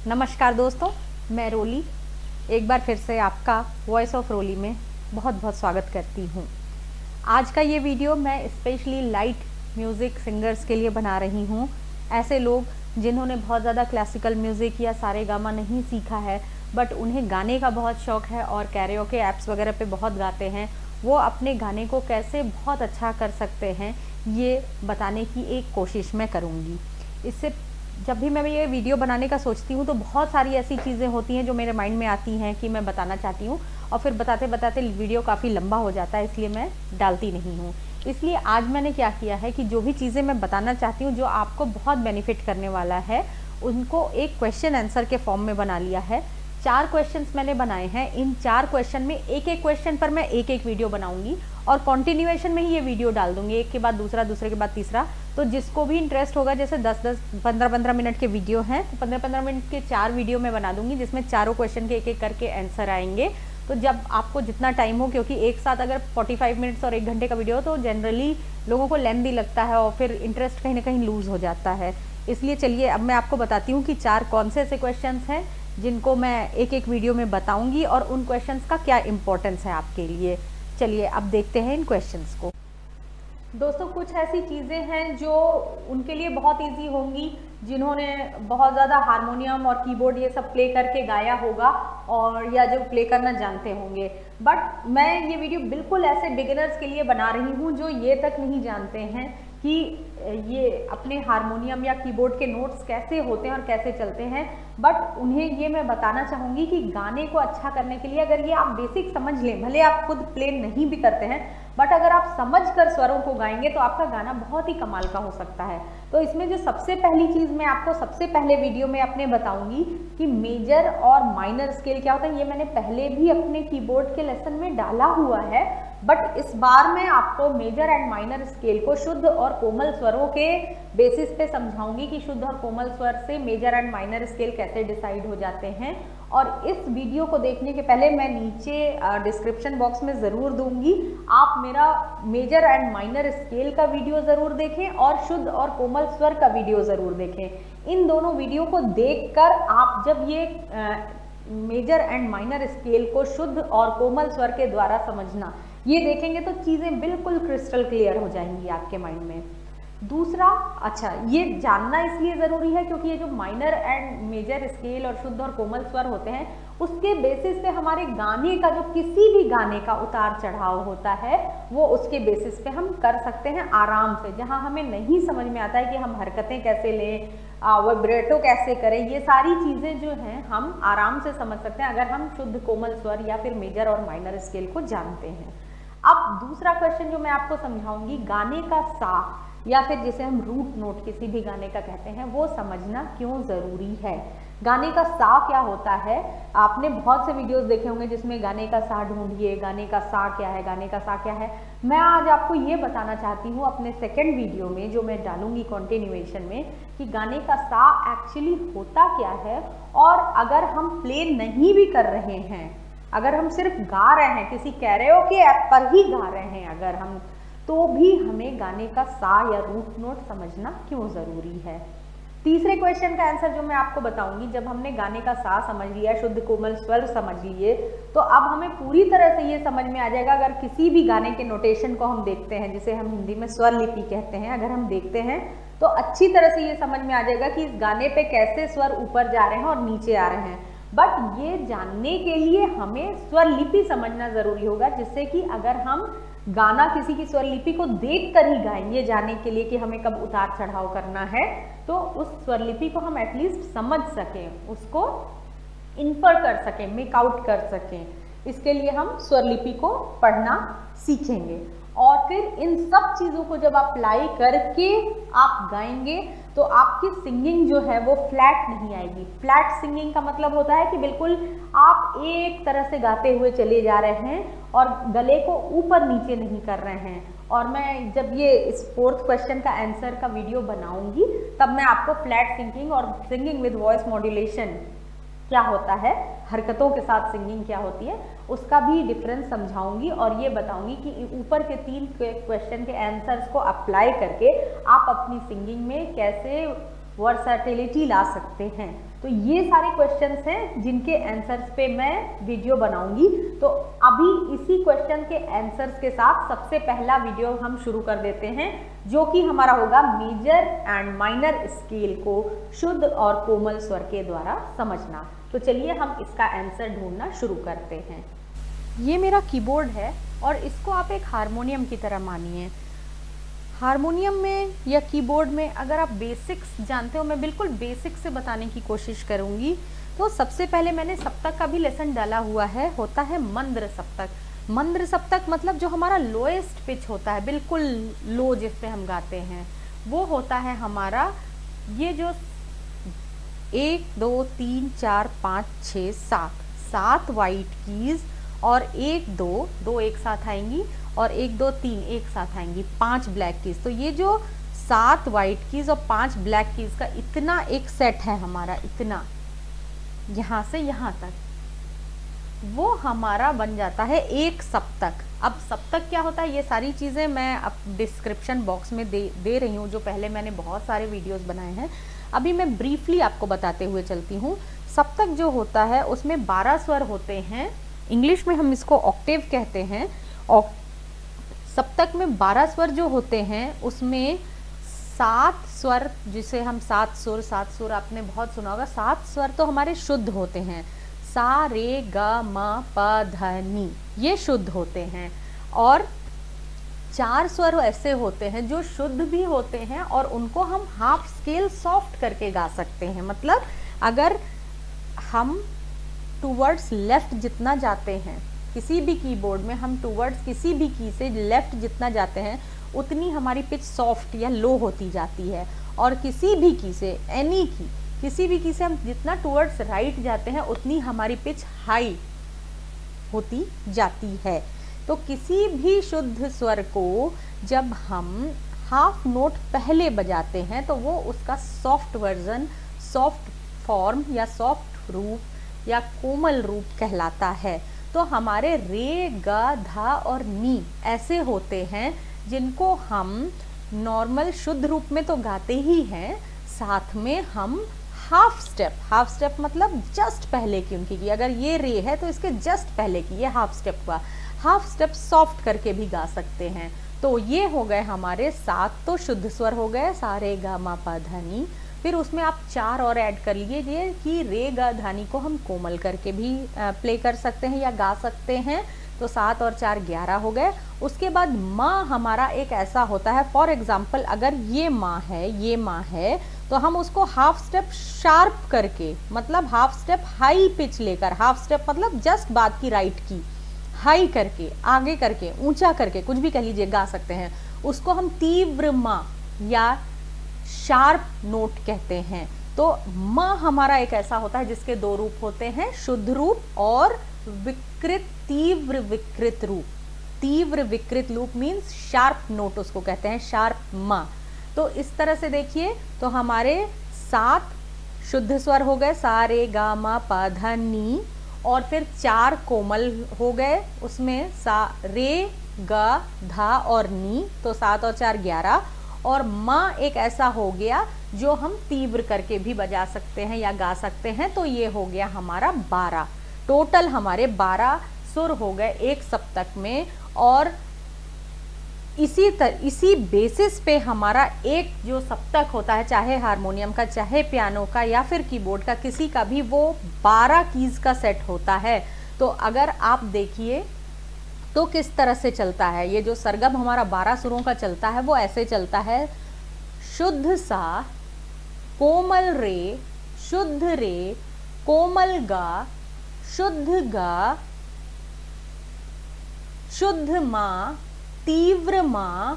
नमस्कार दोस्तों, मैं रोली एक बार फिर से आपका वॉइस ऑफ रोली में बहुत बहुत स्वागत करती हूँ। आज का ये वीडियो मैं स्पेशली लाइट म्यूज़िक सिंगर्स के लिए बना रही हूँ। ऐसे लोग जिन्होंने बहुत ज़्यादा क्लासिकल म्यूज़िक या सारेगामा नहीं सीखा है, बट उन्हें गाने का बहुत शौक़ है और कैरियोके ऐप्स वगैरह पे बहुत गाते हैं। वो अपने गाने को कैसे बहुत अच्छा कर सकते हैं, ये बताने की एक कोशिश मैं करूँगी। इससे जब भी मैं ये वीडियो बनाने का सोचती हूँ तो बहुत सारी ऐसी चीज़ें होती हैं जो मेरे माइंड में आती हैं कि मैं बताना चाहती हूँ, और फिर बताते बताते वीडियो काफ़ी लंबा हो जाता है, इसलिए मैं डालती नहीं हूँ। इसलिए आज मैंने क्या किया है कि जो भी चीज़ें मैं बताना चाहती हूँ, जो आपको बहुत बेनिफिट करने वाला है, उनको एक क्वेश्चन आंसर के फॉर्म में बना लिया है। 4 क्वेश्चंस मैंने बनाए हैं। इन 4 क्वेश्चन में एक एक क्वेश्चन पर मैं एक एक वीडियो बनाऊंगी और कॉन्टिन्यूएशन में ही ये वीडियो डाल दूंगी, एक के बाद दूसरा, दूसरे के बाद तीसरा। तो जिसको भी इंटरेस्ट होगा, जैसे 10-10, 15-15 मिनट के वीडियो हैं, तो 15-15 मिनट के 4 वीडियो मैं बना दूंगी, जिसमें चारों क्वेश्चन के एक एक करके आंसर आएंगे। तो जब आपको जितना टाइम हो, क्योंकि एक साथ अगर 45 मिनट्स और 1 घंटे का वीडियो हो तो जनरली लोगों को लेंथी लगता है और फिर इंटरेस्ट कहीं ना कहीं लूज़ हो जाता है। इसलिए चलिए अब मैं आपको बताती हूँ कि 4 कौन से ऐसे क्वेश्चंस हैं जिनको मैं एक एक वीडियो में बताऊंगी और उन क्वेश्चंस का क्या इम्पोर्टेंस है आपके लिए। चलिए अब देखते हैं इन क्वेश्चंस को। दोस्तों, कुछ ऐसी चीज़ें हैं जो उनके लिए बहुत इजी होंगी जिन्होंने बहुत ज़्यादा हारमोनियम और कीबोर्ड ये सब प्ले करके गाया होगा और या जो प्ले करना जानते होंगे। बट मैं ये वीडियो बिल्कुल ऐसे बिगिनर्स के लिए बना रही हूँ जो ये तक नहीं जानते हैं कि ये अपने हारमोनियम या कीबोर्ड के नोट्स कैसे होते हैं और कैसे चलते हैं। बट उन्हें ये मैं बताना चाहूँगी कि गाने को अच्छा करने के लिए अगर ये आप बेसिक समझ लें, भले आप खुद प्ले नहीं भी करते हैं, बट अगर आप समझ कर स्वरों को गाएंगे तो आपका गाना बहुत ही कमाल का हो सकता है। तो इसमें जो सबसे पहली चीज़ मैं आपको सबसे पहले वीडियो में अपने बताऊंगी कि मेजर और माइनर स्केल क्या होता है। ये मैंने पहले भी अपने कीबोर्ड के लेसन में डाला हुआ है, बट इस बार मैं आपको मेजर एंड माइनर स्केल को शुद्ध और कोमल स्वरों के बेसिस पे समझाऊंगी कि शुद्ध और कोमल स्वर से मेजर एंड माइनर स्केल कैसे डिसाइड हो जाते हैं। और इस वीडियो को देखने के पहले मैं नीचे डिस्क्रिप्शन बॉक्स में ज़रूर दूंगी, आप मेरा मेजर एंड माइनर स्केल का वीडियो ज़रूर देखें और शुद्ध और कोमल स्वर का वीडियो ज़रूर देखें। इन दोनों वीडियो को देखकर आप जब ये मेजर एंड माइनर स्केल को शुद्ध और कोमल स्वर के द्वारा समझना ये देखेंगे तो चीज़ें बिल्कुल क्रिस्टल क्लियर हो जाएंगी आपके माइंड में। दूसरा, अच्छा, ये जानना इसलिए ज़रूरी है क्योंकि ये जो माइनर एंड मेजर स्केल और शुद्ध और कोमल स्वर होते हैं, उसके बेसिस पे हमारे गाने का, जो किसी भी गाने का उतार चढ़ाव होता है, वो उसके बेसिस पे हम कर सकते हैं आराम से। जहाँ हमें नहीं समझ में आता है कि हम हरकतें कैसे लें, वाइब्रेटो कैसे करें, ये सारी चीज़ें जो हैं हम आराम से समझ सकते हैं अगर हम शुद्ध कोमल स्वर या फिर मेजर और माइनर स्केल को जानते हैं। अब दूसरा क्वेश्चन जो मैं आपको समझाऊंगी, गाने का सा या फिर जिसे हम रूट नोट किसी भी गाने का कहते हैं, वो समझना क्यों ज़रूरी है। गाने का सा क्या होता है, आपने बहुत से वीडियोस देखे होंगे जिसमें गाने का सा ढूंढिए, गाने का सा क्या है, गाने का सा क्या है। मैं आज आपको ये बताना चाहती हूँ अपने सेकंड वीडियो में जो मैं डालूंगी कॉन्टिन्यूएशन में, कि गाने का सा एक्चुअली होता क्या है। और अगर हम प्ले नहीं भी कर रहे हैं, अगर हम सिर्फ गा रहे हैं, किसी कैरियोके ऐप पर ही गा रहे हैं अगर हम, तो भी हमें गाने का सा या रूट नोट समझना क्यों ज़रूरी है। तीसरे क्वेश्चन का आंसर जो मैं आपको बताऊंगी, जब हमने गाने का सा समझ लिया, शुद्ध कोमल स्वर समझ लिए, तो अब हमें पूरी तरह से ये समझ में आ जाएगा। अगर किसी भी गाने के नोटेशन को हम देखते हैं, जिसे हम हिंदी में स्वर लिपि कहते हैं, अगर हम देखते हैं तो अच्छी तरह से ये समझ में आ जाएगा कि इस गाने पे कैसे स्वर ऊपर जा रहे हैं और नीचे आ रहे हैं। बट ये जानने के लिए हमें स्वर लिपि समझना ज़रूरी होगा, जिससे कि अगर हम गाना किसी की स्वर लिपि को देख कर ही गाएं, ये जानने के लिए कि हमें कब उतार चढ़ाव करना है, तो उस स्वर लिपि को हम एटलीस्ट समझ सकें, उसको इन्फर कर सकें, मेक आउट कर सकें। इसके लिए हम स्वर लिपि को पढ़ना सीखेंगे। और फिर इन सब चीज़ों को जब अप्लाई करके आप गाएंगे तो आपकी सिंगिंग जो है वो फ्लैट नहीं आएगी। फ्लैट सिंगिंग का मतलब होता है कि बिल्कुल आप एक तरह से गाते हुए चले जा रहे हैं और गले को ऊपर नीचे नहीं कर रहे हैं। और मैं जब ये इस 4th क्वेश्चन का आंसर का वीडियो बनाऊंगी तब मैं आपको फ्लैट सिंगिंग और सिंगिंग विद वॉइस मॉड्यूलेशन क्या होता है, हरकतों के साथ सिंगिंग क्या होती है, उसका भी डिफरेंस समझाऊंगी और ये बताऊंगी कि ऊपर के 3 क्वेश्चन के आंसर्स को अप्लाई करके आप अपनी सिंगिंग में कैसे वर्सैटिलिटी ला सकते हैं। तो ये सारे क्वेश्चंस हैं जिनके आंसर्स पे मैं वीडियो बनाऊंगी। तो अभी इसी क्वेश्चन के आंसर्स के साथ सबसे पहला वीडियो हम शुरू कर देते हैं, जो कि हमारा होगा मेजर एंड माइनर स्केल को शुद्ध और कोमल स्वर के द्वारा समझना। तो चलिए हम इसका आंसर ढूंढना शुरू करते हैं। ये मेरा कीबोर्ड है और इसको आप एक हारमोनियम की तरह मानिए। हारमोनियम में या कीबोर्ड में अगर आप बेसिक्स जानते हो, मैं बिल्कुल बेसिक से बताने की कोशिश करूंगी। तो सबसे पहले मैंने सप्तक का भी लेसन डाला हुआ है, होता है मंद्र सप्तक। मंद्र सप्तक मतलब जो हमारा लोएस्ट पिच होता है, बिल्कुल लो जिस पे हम गाते हैं, वो होता है हमारा ये जो 1 2 3 4 5 6 7 वाइट कीज और 1 2 एक साथ आएंगी और 1 2 3 एक साथ आएंगी, 5 ब्लैक कीज। तो ये जो 7 वाइट कीज और 5 ब्लैक कीज का इतना एक सेट है हमारा, इतना यहाँ से यहाँ तक, वो हमारा बन जाता है एक सप्तक। अब सप्तक क्या होता है, ये सारी चीज़ें मैं अब डिस्क्रिप्शन बॉक्स में दे रही हूँ, जो पहले मैंने बहुत सारे वीडियोस बनाए हैं। अभी मैं ब्रीफली आपको बताते हुए चलती हूँ। सप्तक जो होता है उसमें 12 स्वर होते हैं, इंग्लिश में हम इसको ऑक्टेव कहते हैं। सप्तक में 12 स्वर जो होते हैं उसमें 7 स्वर, जिसे हम 7 सुर आपने बहुत सुना होगा। 7 स्वर तो हमारे शुद्ध होते हैं, सा रे ग म प ध नि, ये शुद्ध होते हैं। और 4 स्वर ऐसे होते हैं जो शुद्ध भी होते हैं और उनको हम हाफ स्केल सॉफ्ट करके गा सकते हैं। मतलब अगर हम टूवर्ड्स लेफ्ट जितना जाते हैं, किसी भी कीबोर्ड में हम टूवर्ड्स किसी भी की से लेफ्ट जितना जाते हैं उतनी हमारी पिच सॉफ्ट या लो होती जाती है। और किसी भी की से, एनी की, किसी भी की से हम जितना टूवर्ड्स राइट जाते हैं उतनी हमारी पिच हाई होती जाती है। तो किसी भी शुद्ध स्वर को जब हम हाफ नोट पहले बजाते हैं तो वो उसका सॉफ्ट वर्जन, सॉफ्ट फॉर्म या सॉफ्ट रूप या कोमल रूप कहलाता है। तो हमारे रे ग धा और नी ऐसे होते हैं जिनको हम नॉर्मल शुद्ध रूप में तो गाते ही हैं, साथ में हम हाफ स्टेप मतलब जस्ट पहले की उनकी की, अगर ये रे है तो इसके जस्ट पहले की, ये हाफ स्टेप हुआ, हाफ स्टेप सॉफ्ट करके भी गा सकते हैं। तो ये हो गए हमारे 7 तो शुद्ध स्वर हो गए, सा रे गा मा पा धा नी। फिर उसमें आप 4 और ऐड कर लीजिए कि रे गा धा नी को हम कोमल करके भी प्ले कर सकते हैं या गा सकते हैं। तो 7 और 4 11 हो गए। उसके बाद माँ हमारा एक ऐसा होता है, फॉर एग्जाम्पल अगर ये माँ है, ये माँ है, तो हम उसको हाफ स्टेप शार्प करके, मतलब हाफ स्टेप हाई पिच लेकर, हाफ स्टेप मतलब जस्ट बाद की राइट की हाई करके, आगे करके, ऊंचा करके, कुछ भी कह लीजिए, गा सकते हैं। उसको हम तीव्र माँ या शार्प नोट कहते हैं। तो माँ हमारा एक ऐसा होता है जिसके 2 रूप होते हैं, शुद्ध रूप और विकृत, तीव्र विकृत रूप। तीव्र विकृत रूप मीन्स शार्प नोट उसको कहते हैं, शार्प माँ। तो इस तरह से देखिए, तो हमारे 7 शुद्ध स्वर हो गए, सा रे गा मा पा धा नी, और फिर 4 कोमल हो गए, उसमें सा रे गा धा और नी, तो 7 और 4 11। और माँ एक ऐसा हो गया जो हम तीव्र करके भी बजा सकते हैं या गा सकते हैं। तो ये हो गया हमारा 12, टोटल हमारे 12 सुर हो गए एक सप्तक में। और इसी बेसिस पे हमारा एक जो सप्तक होता है, चाहे हारमोनियम का, चाहे पियानो का या फिर कीबोर्ड का, किसी का भी, वो 12 कीज का सेट होता है। तो अगर आप देखिए तो किस तरह से चलता है, ये जो सरगम हमारा 12 सुरों का चलता है वो ऐसे चलता है, शुद्ध सा, कोमल रे, शुद्ध रे, कोमल गा, शुद्ध गा, शुद्ध माँ, तीव्र माँ,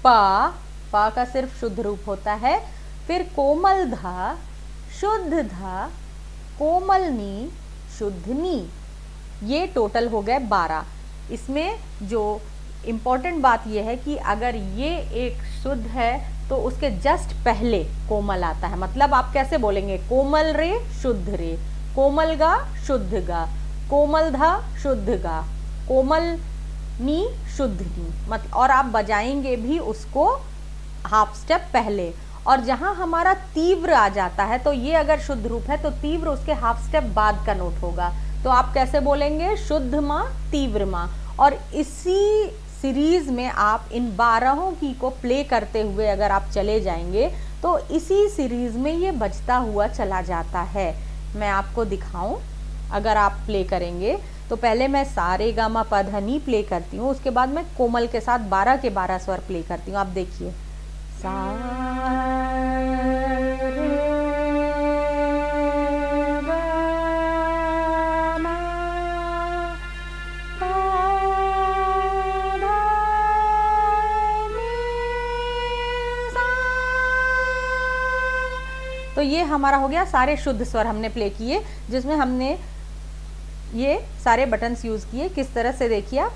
पा का सिर्फ शुद्ध रूप होता है, फिर कोमल धा, शुद्ध धा, कोमल नी, शुद्ध नी। ये टोटल हो गए 12। इसमें जो इम्पोर्टेंट बात यह है कि अगर ये एक शुद्ध है तो उसके जस्ट पहले कोमल आता है। मतलब आप कैसे बोलेंगे, कोमल रे, शुद्ध रे, कोमल गा, शुद्ध गा, कोमल धा, शुद्ध गा, कोमल नी, शुद्ध नी। मतलब और आप बजाएंगे भी उसको हाफ स्टेप पहले। और जहां हमारा तीव्र आ जाता है, तो ये अगर शुद्ध रूप है तो तीव्र उसके हाफ स्टेप बाद का नोट होगा। तो आप कैसे बोलेंगे? शुद्ध माँ तीव्र माँ। और इसी सीरीज में आप इन 12 की को प्ले करते हुए अगर आप चले जाएंगे तो इसी सीरीज में ये बजता हुआ चला जाता है। मैं आपको दिखाऊं, अगर आप प्ले करेंगे तो पहले मैं सारे गामा पा धा नी प्ले करती हूँ, उसके बाद मैं कोमल के साथ 12 के 12 स्वर प्ले करती हूँ। आप देखिए, सा तो ये हमारा हो गया सारे शुद्ध स्वर हमने प्ले किए, जिसमें हमने ये सारे बटन्स यूज किए। किस तरह से देखिए आप,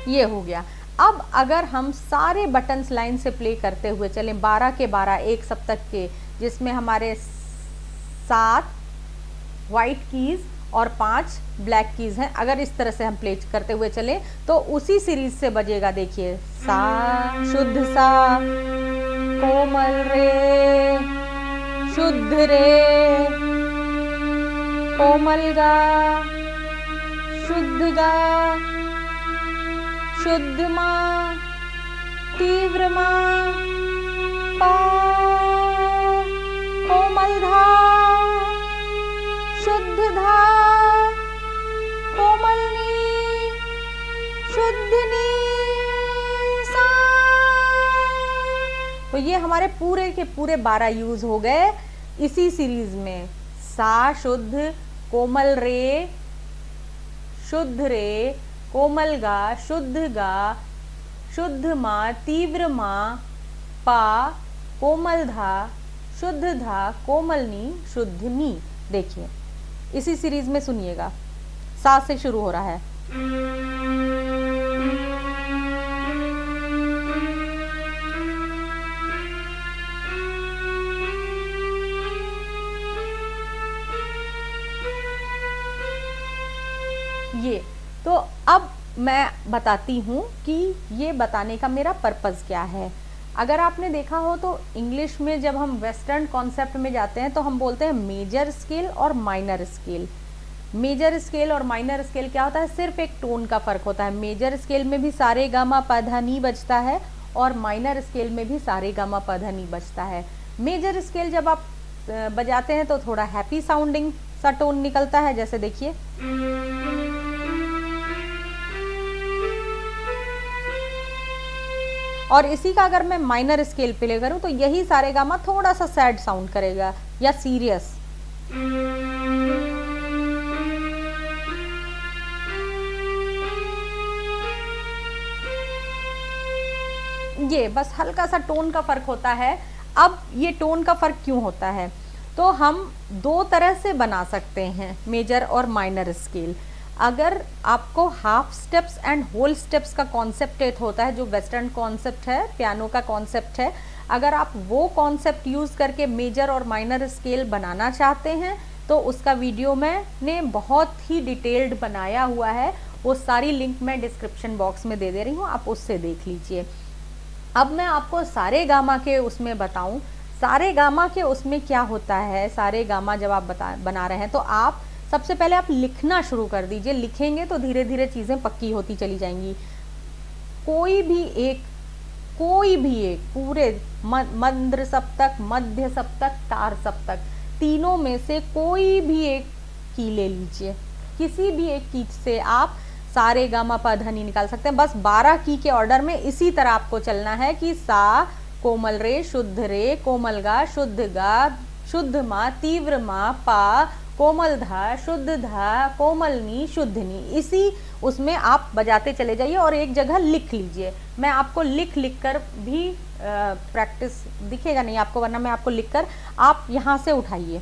ये हो गया। अब अगर हम सारे बटन्स लाइन से प्ले करते हुए चलें 12 के 12 एक सप्तक के, जिसमें हमारे 7 व्हाइट कीज और 5 ब्लैक कीज हैं, अगर इस तरह से हम प्ले करते हुए चले तो उसी सीरीज से बजेगा। देखिए, सा शुद्ध सा, कोमल रे, शुद्ध रे, कोमल गा, शुद्ध गा, शुद्ध माँ, तीव्र माँ, पा, कोमल धा, शुद्ध धा, कोमल नी, शुद्ध नी, सा। तो ये हमारे पूरे के पूरे 12 यूज हो गए इसी सीरीज में। सा शुद्ध, कोमल रे, शुद्ध रे, कोमल गा, शुद्ध गा, शुद्ध माँ, तीव्र माँ, पा, कोमल धा, शुद्ध धा, कोमल नी, शुद्ध नी। देखिए, इसी सीरीज में सुनिएगा, सा से शुरू हो रहा है। ये तो अब मैं बताती हूँ कि ये बताने का मेरा पर्पज़ क्या है। अगर आपने देखा हो तो इंग्लिश में जब हम वेस्टर्न कॉन्सेप्ट में जाते हैं तो हम बोलते हैं मेजर स्केल और माइनर स्केल। मेजर स्केल और माइनर स्केल क्या होता है? सिर्फ एक टोन का फ़र्क होता है। मेजर स्केल में भी सारे गामा पा धा नी बजता है और माइनर स्केल में भी सारे गामा पा धा नी बजता है। मेजर स्केल जब आप बजाते हैं तो थोड़ा हैप्पी साउंडिंग सा टोन निकलता है, जैसे देखिए, और इसी का अगर मैं माइनर स्केल प्ले करूं तो यही सारे गामा थोड़ा सा सैड साउंड करेगा या सीरियस। ये बस हल्का सा टोन का फर्क होता है। अब ये टोन का फर्क क्यों होता है? तो हम 2 तरह से बना सकते हैं मेजर और माइनर स्केल। अगर आपको half steps and whole steps का कॉन्सेप्ट होता है, जो वेस्टर्न कॉन्सेप्ट है, पियानो का कॉन्सेप्ट है, अगर आप वो कॉन्सेप्ट यूज़ करके मेजर और माइनर स्केल बनाना चाहते हैं तो उसका वीडियो मैंने बहुत ही डिटेल्ड बनाया हुआ है। वो सारी लिंक मैं डिस्क्रिप्शन बॉक्स में दे रही हूँ, आप उससे देख लीजिए। अब मैं आपको सारे गामा के उसमें बताऊँ। सारे गामा के उसमें क्या होता है? सारे गामा जब आप बना रहे हैं तो आप सबसे पहले आप लिखना शुरू कर दीजिए। लिखेंगे तो धीरे धीरे चीज़ें पक्की होती चली जाएंगी। कोई भी एक पूरे मंद्र सप्तक, मध्य सप्तक, तार सप्तक, तीनों में से कोई भी एक की ले लीजिए। किसी भी एक की से आप सारे गामा पा धा नी निकाल सकते हैं। बस 12 की के ऑर्डर में इसी तरह आपको चलना है कि सा, कोमल रे, शुद्ध रे, कोमल गा, शुद्ध गा, शुद्ध मा, तीव्र मा, पा, कोमल धा, शुद्ध धा, कोमल नी, शुद्ध नी। इसी उसमें आप बजाते चले जाइए और एक जगह लिख लीजिए। मैं आपको लिख कर भी प्रैक्टिस दिखेगा नहीं आपको, वरना मैं आपको लिखकर आप यहाँ से उठाइए।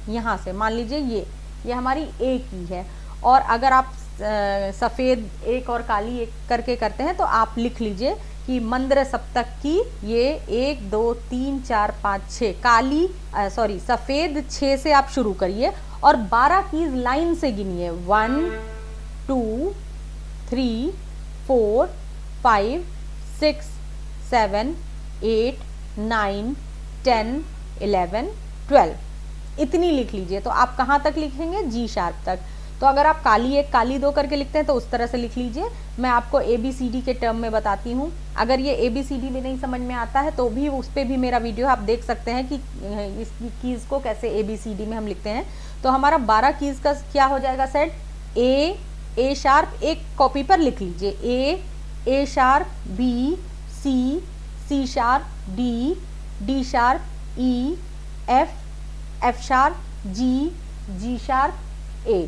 यहाँ से मान लीजिए ये हमारी ए की है, और अगर आप सफ़ेद एक और काली एक करके करते हैं तो आप लिख लीजिए कि मंद्र सप्तक की ये 1 2 3 4 5 6 काली सफेद 6 से आप शुरू करिए और 12 कीज लाइन से गिनिए 1 2 3 4 5 6 7 8 9 10 11 12 इतनी लिख लीजिए। तो आप कहाँ तक लिखेंगे? जी शार्प तक। तो अगर आप काली 1 काली 2 करके लिखते हैं तो उस तरह से लिख लीजिए। मैं आपको ABCD के टर्म में बताती हूँ। अगर ये ABCD में नहीं समझ में आता है तो भी उस पर भी मेरा वीडियो आप देख सकते हैं कि इस कीज़ को कैसे ABCD में हम लिखते हैं। तो हमारा 12 कीज़ का क्या हो जाएगा सेट? A शार्प एक कॉपी पर लिख लीजिए, A sharp, B, C sharp, D sharp, E, F sharp, G sharp, A।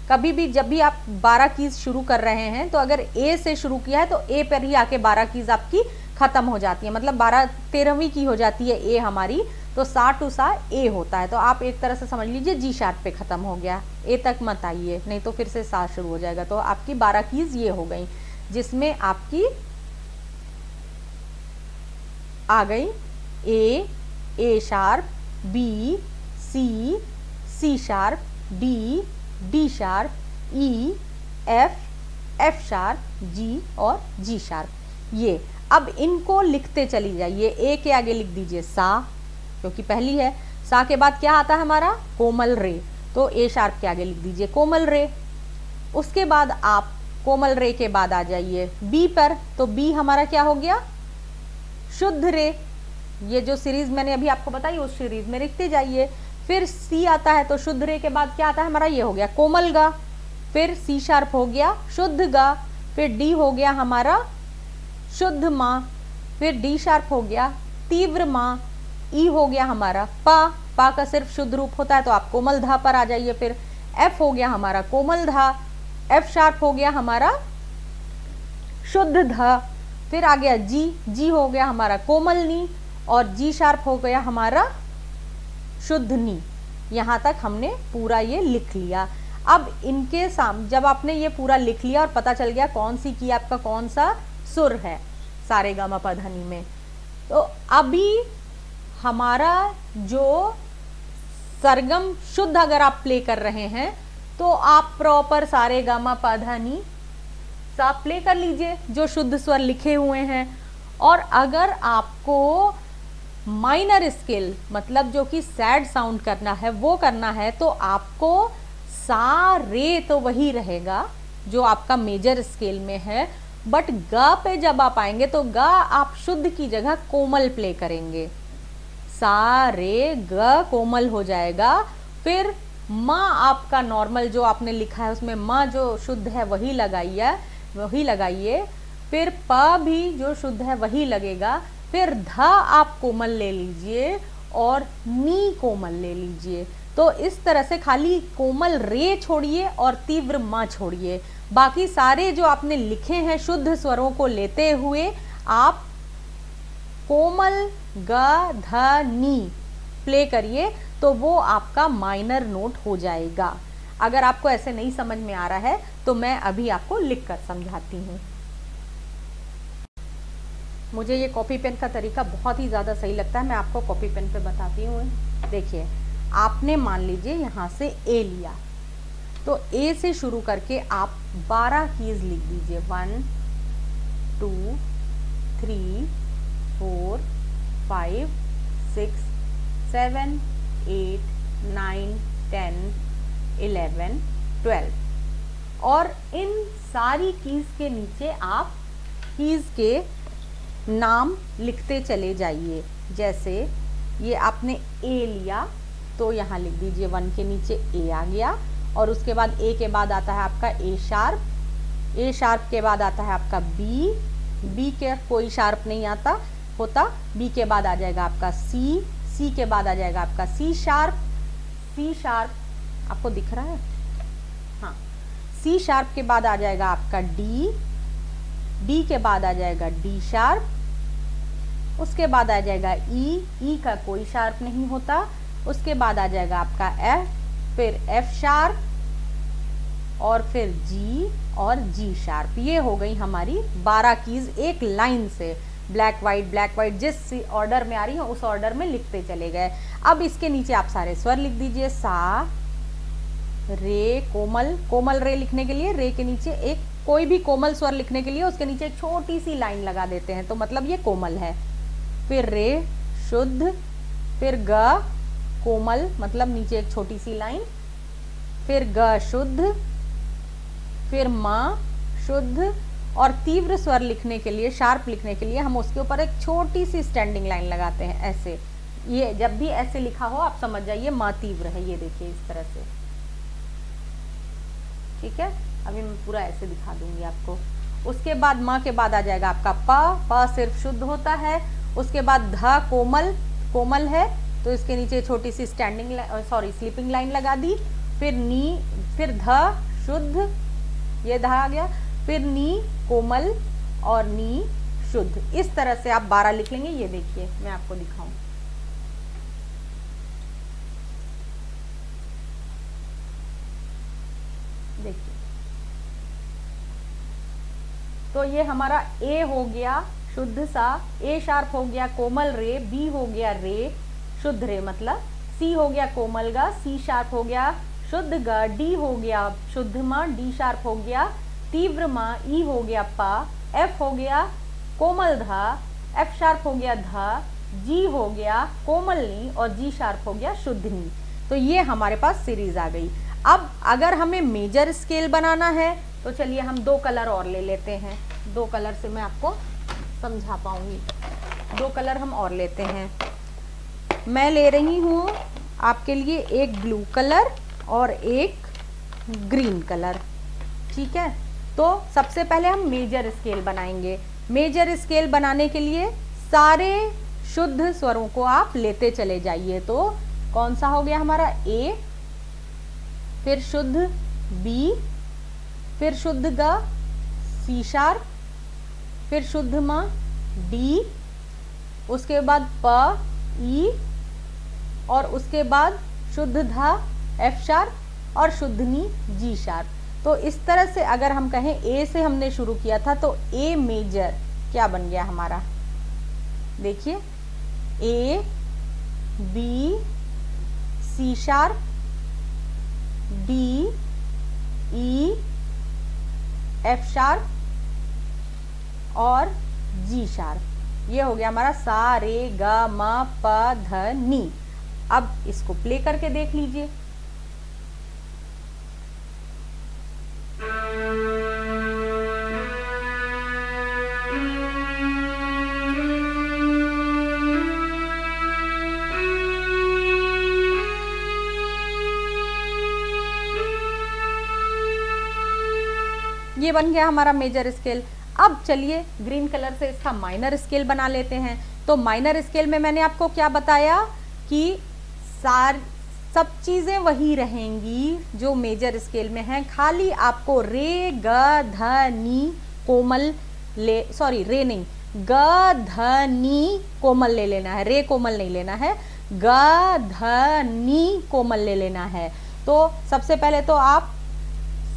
कभी भी जब भी आप 12 कीज शुरू कर रहे हैं तो अगर A से शुरू किया है तो A पर ही आके 12 कीज आपकी खत्म हो जाती है, मतलब 13वीं की हो जाती है A हमारी, तो सा टू सा A होता है। तो आप एक तरह से समझ लीजिए जी शार्प पे खत्म हो गया, A तक मत आइए नहीं तो फिर से सा शुरू हो जाएगा। तो आपकी 12 कीज ये हो गई, जिसमें आपकी आ गई A sharp, B, C sharp, D sharp, E, F sharp, G और G शार्प। ये अब इनको लिखते चली जाइए। A के आगे लिख दीजिए सा, क्योंकि पहली है। सा के बाद क्या आता है हमारा? कोमल रे, तो A शार्प के आगे लिख दीजिए कोमल रे। उसके बाद आप कोमल रे के बाद आ जाइए B पर, तो B हमारा क्या हो गया? शुद्ध रे। ये जो सीरीज मैंने अभी आपको बताई उस सीरीज में लिखते जाइए। फिर C आता है, तो शुद्ध रे के बाद क्या आता है हमारा? ये हो गया कोमल गा। फिर C शार्प हो गया शुद्ध गा। फिर D हो गया हमारा शुद्ध माँ। फिर D शार्प हो गया तीव्र माँ। E हो गया हमारा पा का सिर्फ शुद्ध रूप होता है, तो आप कोमल धा पर आ जाइए। फिर F हो गया हमारा कोमल धा। F शार्प हो गया हमारा शुद्ध धा। फिर आ गया G हो गया हमारा कोमल नी, और G शार्प हो गया हमारा शुद्ध नी। यहाँ तक हमने पूरा ये लिख लिया। अब इनके जब आपने ये पूरा लिख लिया और पता चल गया कौन सी की आपका कौन सा सुर है सारे गा मा पा धा नी में, तो अभी हमारा जो सरगम शुद्ध अगर आप प्ले कर रहे हैं तो आप प्रॉपर सारे गा मा पा धा नी सा प्ले कर लीजिए जो शुद्ध स्वर लिखे हुए हैं। और अगर आपको माइनर स्केल, मतलब जो कि सैड साउंड करना है, वो करना है, तो आपको सा रे तो वही रहेगा जो आपका मेजर स्केल में है, बट गा पे जब आप आएंगे तो गा आप शुद्ध की जगह कोमल प्ले करेंगे। सा रे ग कोमल हो जाएगा। फिर माँ आपका नॉर्मल जो आपने लिखा है उसमें माँ जो शुद्ध है वही लगाइए। फिर प भी जो शुद्ध है वही लगेगा। फिर धा आप कोमल ले लीजिए और नी कोमल ले लीजिए। तो इस तरह से खाली कोमल रे छोड़िए और तीव्र माँ छोड़िए, बाकी सारे जो आपने लिखे हैं शुद्ध स्वरों को लेते हुए आप कोमल ग ध नी प्ले करिए, तो वो आपका माइनर नोट हो जाएगा। अगर आपको ऐसे नहीं समझ में आ रहा है तो मैं अभी आपको लिख कर समझाती हूँ। मुझे ये कॉपी पेन का तरीका बहुत ही ज़्यादा सही लगता है, मैं आपको कॉपी पेन पे बताती हूँ। देखिए, आपने मान लीजिए यहाँ से A लिया, तो A से शुरू करके आप 12 कीज लिख दीजिए। 1 2 3 4 5 6 7 8 9 10 11 12। और इन सारी कीज के नीचे आप कीज के नाम लिखते चले जाइए। जैसे ये आपने A लिया तो यहाँ लिख दीजिए 1 के नीचे A आ गया, और उसके बाद A के बाद आता है आपका A शार्प के बाद आता है आपका B के कोई शार्प नहीं होता। B के बाद आ जाएगा आपका C के बाद आ जाएगा आपका C शार्प आपको दिख रहा है? हाँ, C शार्प के बाद आ जाएगा आपका D के बाद आ जाएगा D शार्प, उसके बाद आ जाएगा E का कोई शार्प नहीं होता। उसके बाद आ जाएगा आपका F, फिर F शार्प, और फिर जी और जी शार्प। ये हो गई हमारी 12 कीज एक लाइन से, ब्लैक वाइट जिस ऑर्डर में आ रही है उस ऑर्डर में लिखते चले गए। अब इसके नीचे आप सारे स्वर लिख दीजिए। सा, रे, कोमल रे लिखने के लिए रे के नीचे एक कोई भी कोमल स्वर लिखने के लिए उसके नीचे एक छोटी सी लाइन लगा देते हैं, तो मतलब ये कोमल है। फिर रे शुद्ध, फिर ग कोमल मतलब नीचे एक छोटी सी लाइन, फिर ग शुद्ध, फिर म शुद्ध, और तीव्र स्वर लिखने के लिए, शार्प लिखने के लिए हम उसके ऊपर एक छोटी सी स्टैंडिंग लाइन लगाते हैं ऐसे। ये जब भी ऐसे लिखा हो आप समझ जाइए म तीव्र है। ये देखिए इस तरह से, ठीक है। अभी मैं पूरा ऐसे दिखा दूंगी आपको। उसके बाद म के बाद आ जाएगा आपका प सिर्फ शुद्ध होता है। उसके बाद ध कोमल है, तो इसके नीचे छोटी सी स्लीपिंग लाइन लगा दी। फिर नी, फिर ध शुद्ध, ये ध आ गया। फिर नी कोमल और नी शुद्ध। इस तरह से आप 12 लिख लेंगे। ये देखिए मैं आपको दिखाऊं, देखिए। तो ये हमारा ए हो गया शुद्ध सा, ए शार्प हो गया कोमल रे, बी हो गया रे शुद्ध रे मतलब, सी हो गया कोमल गा, सी शार्प हो गया शुद्ध ग, डी हो गया शुद्ध मा, डी शार्प हो गया तीव्र मा, ई हो गया पा, एफ हो गया कोमल धा, एफ शार्प हो गया धा, जी हो गया कोमल नी, और जी शार्प हो गया शुद्ध नी। तो ये हमारे पास सीरीज आ गई। अब अगर हमें मेजर स्केल बनाना है तो चलिए हम 2 कलर और ले लेते हैं। 2 कलर से मैं आपको समझा पाऊंगी। 2 कलर हम और लेते हैं। मैं ले रही हूँ आपके लिए एक ब्लू कलर और एक ग्रीन कलर, ठीक है। तो सबसे पहले हम मेजर स्केल बनाएंगे। मेजर स्केल बनाने के लिए सारे शुद्ध स्वरों को आप लेते चले जाइए। तो कौन सा हो गया हमारा ए, फिर शुद्ध बी, फिर शुद्ध ग सी शार्प, फिर शुद्ध म डी, उसके बाद प ई, और उसके बाद शुद्ध धा एफ शार्प और शुद्ध नी जी शार्प। तो इस तरह से अगर हम कहें ए से हमने शुरू किया था तो ए मेजर क्या बन गया हमारा, देखिए A B C sharp D E F sharp और जी शार्प। ये हो गया हमारा सा रे ग म प ध नी। अब इसको प्ले करके देख लीजिए। ये बन गया हमारा मेजर स्केल। अब चलिए ग्रीन कलर से इसका माइनर स्केल बना लेते हैं। तो माइनर स्केल में मैंने आपको क्या बताया कि सब चीज़ें वही रहेंगी जो मेजर स्केल में हैं, खाली आपको रे ग ध नी कोमल रे नहीं, ग ध नी कोमल ले लेना है, रे कोमल नहीं लेना है, ग ध नी कोमल ले लेना है। तो सबसे पहले तो आप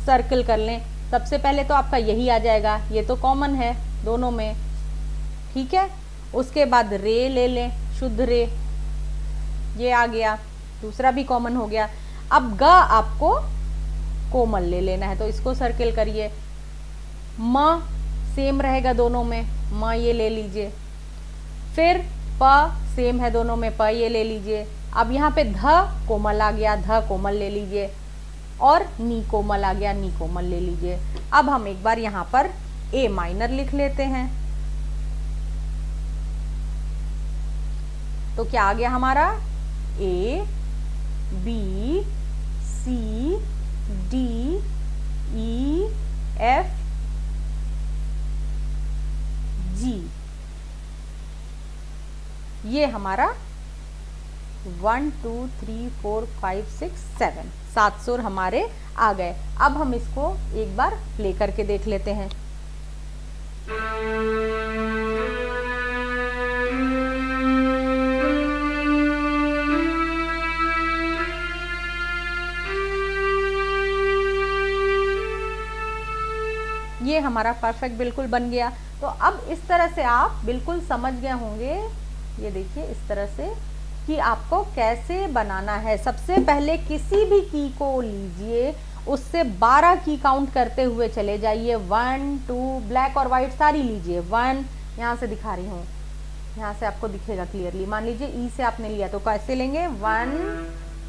सर्कल कर लें। सबसे पहले तो आपका यही आ जाएगा, ये तो कॉमन है दोनों में, ठीक है। उसके बाद रे ले लें, शुद्ध रे, ये आ गया, दूसरा भी कॉमन हो गया। अब ग आपको कोमल ले लेना है, तो इसको सर्कल करिए। म सेम रहेगा दोनों में, म ये ले लीजिए। फिर प सेम है दोनों में, प ये ले लीजिए। अब यहाँ पे ध कोमल आ गया, ध कोमल ले लीजिए, और नी कोमल आ गया, नी कोमल ले लीजिए। अब हम एक बार यहाँ पर ए माइनर लिख लेते हैं। तो क्या आ गया हमारा, A B C D E F G. ये हमारा 1 2 3 4 5 6 7 7 सुर हमारे आ गए। अब हम इसको एक बार प्ले करके देख लेते हैं। ये हमारा परफेक्ट बिल्कुल बन गया। तो अब इस तरह से आप बिल्कुल समझ गए होंगे, ये देखिए इस तरह से कि आपको कैसे बनाना है। सबसे पहले किसी भी की को लीजिए, उससे 12 की काउंट करते हुए चले जाइए। 1 2 ब्लैक और वाइट सारी लीजिए। 1 यहाँ से दिखा रही हूँ, यहाँ से आपको दिखेगा क्लियरली। मान लीजिए ई से आपने लिया तो कैसे लेंगे, 1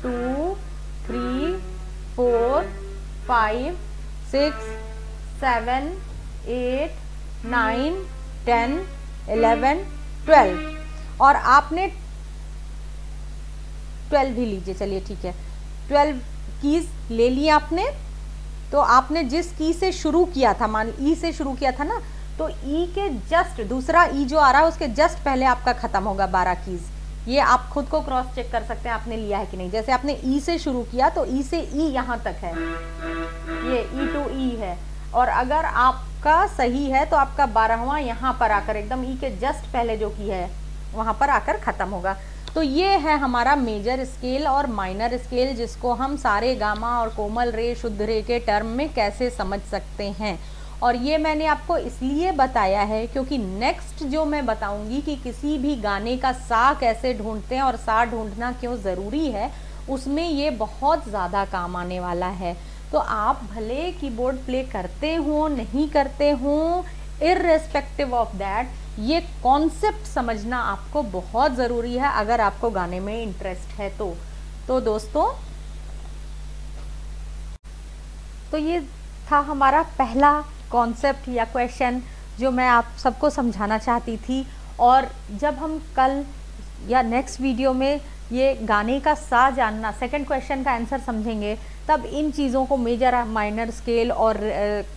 2 3 4 5 6 7 8 9 10 11 12 और आपने 12 भी लीजिए, चलिए ठीक है। 12 कीज ले ली आपने। तो आपने जिस की से शुरू किया था, मान ई से शुरू किया था ना, तो ई के जस्ट दूसरा ई जो आ रहा है उसके जस्ट पहले आपका खत्म होगा 12 कीज। ये आप खुद को क्रॉस चेक कर सकते हैं आपने लिया है कि नहीं। जैसे आपने ई से शुरू किया तो ई से ई यहाँ तक है, ये ई टू ई है, और अगर आपका सही है तो आपका 12वां यहाँ पर आकर एकदम ई के जस्ट पहले जो की है वहाँ पर आकर खत्म होगा। तो ये है हमारा मेजर स्केल और माइनर स्केल, जिसको हम सारे गामा और कोमल रे शुद्ध रे के टर्म में कैसे समझ सकते हैं। और ये मैंने आपको इसलिए बताया है क्योंकि नेक्स्ट जो मैं बताऊंगी कि किसी भी गाने का सा कैसे ढूंढते हैं और सा ढूंढना क्यों ज़रूरी है, उसमें ये बहुत ज़्यादा काम आने वाला है। तो आप भले कीबोर्ड प्ले करते हो नहीं करते हो, इर्रेस्पेक्टिव ऑफ दैट, ये कॉन्सेप्ट समझना आपको बहुत ज़रूरी है अगर आपको गाने में इंटरेस्ट है तो दोस्तों, तो ये था हमारा पहला कॉन्सेप्ट या क्वेश्चन जो मैं आप सबको समझाना चाहती थी। और जब हम कल या नेक्स्ट वीडियो में ये गाने का सा जानना, सेकंड क्वेश्चन का आंसर समझेंगे, तब इन चीज़ों को मेजर माइनर स्केल और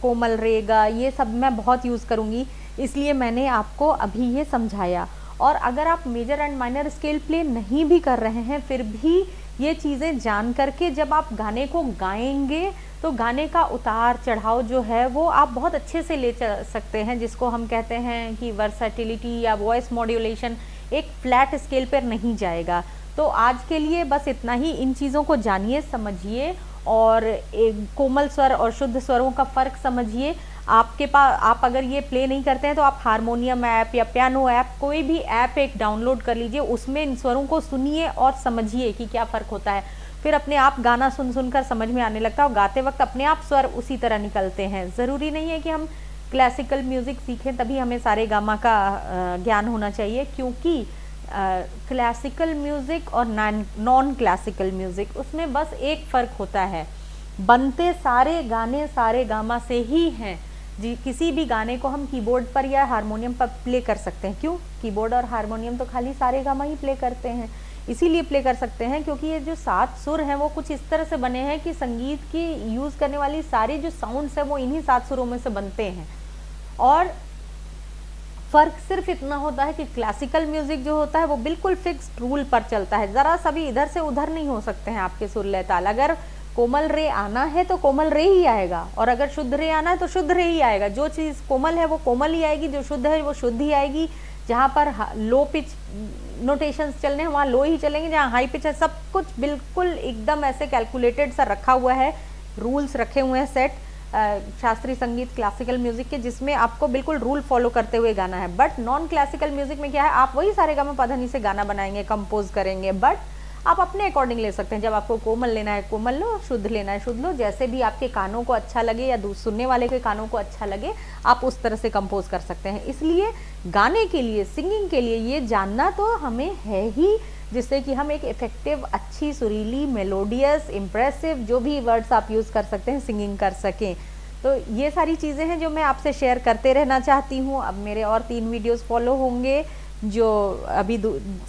कोमल रेगा ये सब मैं बहुत यूज़ करूँगी, इसलिए मैंने आपको अभी ये समझाया। और अगर आप major and minor scale play नहीं भी कर रहे हैं, फिर भी ये चीज़ें जान करके जब आप गाने को गाएंगे तो गाने का उतार चढ़ाव जो है वो आप बहुत अच्छे से ले चल सकते हैं, जिसको हम कहते हैं कि वर्सेटिलिटी या वॉइस मॉड्यूलेशन एक फ्लैट स्केल पर नहीं जाएगा। तो आज के लिए बस इतना ही। इन चीज़ों को जानिए, समझिए और एक कोमल स्वर और शुद्ध स्वरों का फ़र्क समझिए। आपके पास, आप अगर ये प्ले नहीं करते हैं तो आप हारमोनियम ऐप या पियानो ऐप, कोई भी ऐप एक डाउनलोड कर लीजिए, उसमें इन स्वरों को सुनिए और समझिए कि क्या फ़र्क होता है। फिर अपने आप गाना सुन सुनकर समझ में आने लगता है और गाते वक्त अपने आप स्वर उसी तरह निकलते हैं। ज़रूरी नहीं है कि हम क्लासिकल म्यूज़िक सीखें तभी हमें सारे गामा का ज्ञान होना चाहिए, क्योंकि क्लासिकल म्यूज़िक और नॉन क्लासिकल म्यूज़िक, उसमें बस एक फ़र्क होता है, बनते सारे गाने सारे गामा से ही हैं जी। किसी भी गाने को हम कीबोर्ड पर या हारमोनियम पर प्ले कर सकते हैं। क्यों? कीबोर्ड और हारमोनियम तो खाली सारे गामा ही प्ले करते हैं, इसीलिए प्ले कर सकते हैं क्योंकि ये जो 7 सुर हैं वो कुछ इस तरह से बने हैं कि संगीत की यूज़ करने वाली सारी जो साउंड्स है वो इन्हीं 7 सुरों में से बनते हैं। और फ़र्क सिर्फ इतना होता है कि क्लासिकल म्यूज़िक जो होता है वो बिल्कुल फिक्स्ड रूल पर चलता है, ज़रा सा भी इधर से उधर नहीं हो सकते हैं आपके सुर लय ताल। अगर कोमल रे आना है तो कोमल रे ही आएगा, और अगर शुद्ध रे आना है तो शुद्ध रे ही आएगा। जो चीज़ कोमल है वो कोमल ही आएगी, जो शुद्ध है वो शुद्ध ही आएगी। जहाँ पर लो पिच नोटेशंस चलने हैं वहाँ लो ही चलेंगे, जहाँ हाई पिच है सब कुछ बिल्कुल एकदम ऐसे कैलकुलेटेड सा रखा हुआ है, रूल्स रखे हुए हैं सेट शास्त्रीय संगीत क्लासिकल म्यूज़िक के, जिसमें आपको बिल्कुल रूल फॉलो करते हुए गाना है। बट नॉन क्लासिकल म्यूज़िक में क्या है, आप वही सारे गामा पा धा नी से गाना बनाएंगे, कंपोज करेंगे, बट आप अपने अकॉर्डिंग ले सकते हैं। जब आपको कोमल लेना है कोमल लो, शुद्ध लेना है शुद्ध लो, जैसे भी आपके कानों को अच्छा लगे या सुनने वाले के कानों को अच्छा लगे आप उस तरह से कंपोज कर सकते हैं। इसलिए गाने के लिए, सिंगिंग के लिए ये जानना तो हमें है ही, जिससे कि हम एक इफेक्टिव, अच्छी, सुरीली, मेलोडियस, इम्प्रेसिव, जो भी वर्ड्स आप यूज़ कर सकते हैं, सिंगिंग कर सकें। तो ये सारी चीज़ें हैं जो मैं आपसे शेयर करते रहना चाहती हूँ। अब मेरे और 3 वीडियोस फॉलो होंगे, जो अभी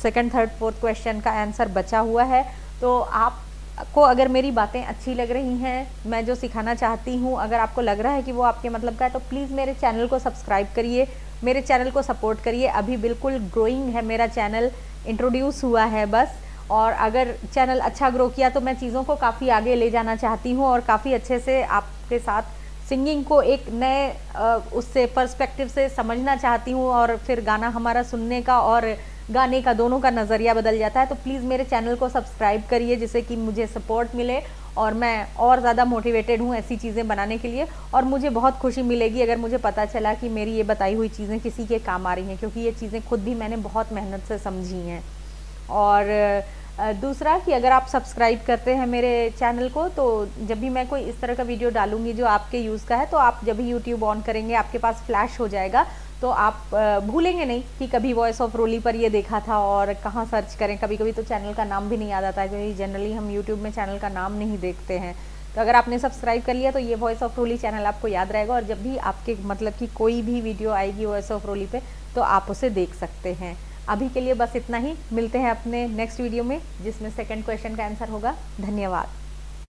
सेकंड, थर्ड, फोर्थ क्वेश्चन का आंसर बचा हुआ है। तो आपको अगर मेरी बातें अच्छी लग रही हैं, मैं जो सिखाना चाहती हूँ, अगर आपको लग रहा है कि वो आपके मतलब का है, तो प्लीज़ मेरे चैनल को सब्सक्राइब करिए, मेरे चैनल को सपोर्ट करिए। अभी बिल्कुल ग्रोइंग है मेरा चैनल, इंट्रोड्यूस हुआ है बस, और अगर चैनल अच्छा ग्रो किया तो मैं चीज़ों को काफ़ी आगे ले जाना चाहती हूँ और काफ़ी अच्छे से आपके साथ सिंगिंग को एक नए उससे पर्सपेक्टिव से समझना चाहती हूँ, और फिर गाना हमारा सुनने का और गाने का दोनों का नज़रिया बदल जाता है। तो प्लीज़ मेरे चैनल को सब्सक्राइब करिए जिससे कि मुझे सपोर्ट मिले और मैं और ज़्यादा मोटिवेटेड हूँ ऐसी चीज़ें बनाने के लिए। और मुझे बहुत खुशी मिलेगी अगर मुझे पता चला कि मेरी ये बताई हुई चीज़ें किसी के काम आ रही हैं, क्योंकि ये चीज़ें खुद भी मैंने बहुत मेहनत से समझी हैं। और दूसरा कि अगर आप सब्सक्राइब करते हैं मेरे चैनल को, तो जब भी मैं कोई इस तरह का वीडियो डालूंगी जो आपके यूज़ का है, तो आप जब भी यूट्यूब ऑन करेंगे आपके पास फ्लैश हो जाएगा, तो आप भूलेंगे नहीं कि कभी वॉइस ऑफ रोली पर ये देखा था और कहाँ सर्च करें। कभी कभी तो चैनल का नाम भी नहीं याद आता है, क्योंकि जनरली हम यूट्यूब में चैनल का नाम नहीं देखते हैं। तो अगर आपने सब्सक्राइब कर लिया तो ये वॉइस ऑफ रोली चैनल आपको याद रहेगा, और जब भी आपके मतलब कि कोई भी वीडियो आएगी वॉइस ऑफ रोली पे, तो आप उसे देख सकते हैं। अभी के लिए बस इतना ही, मिलते हैं अपने नेक्स्ट वीडियो में जिसमें सेकंड क्वेश्चन का आंसर होगा। धन्यवाद।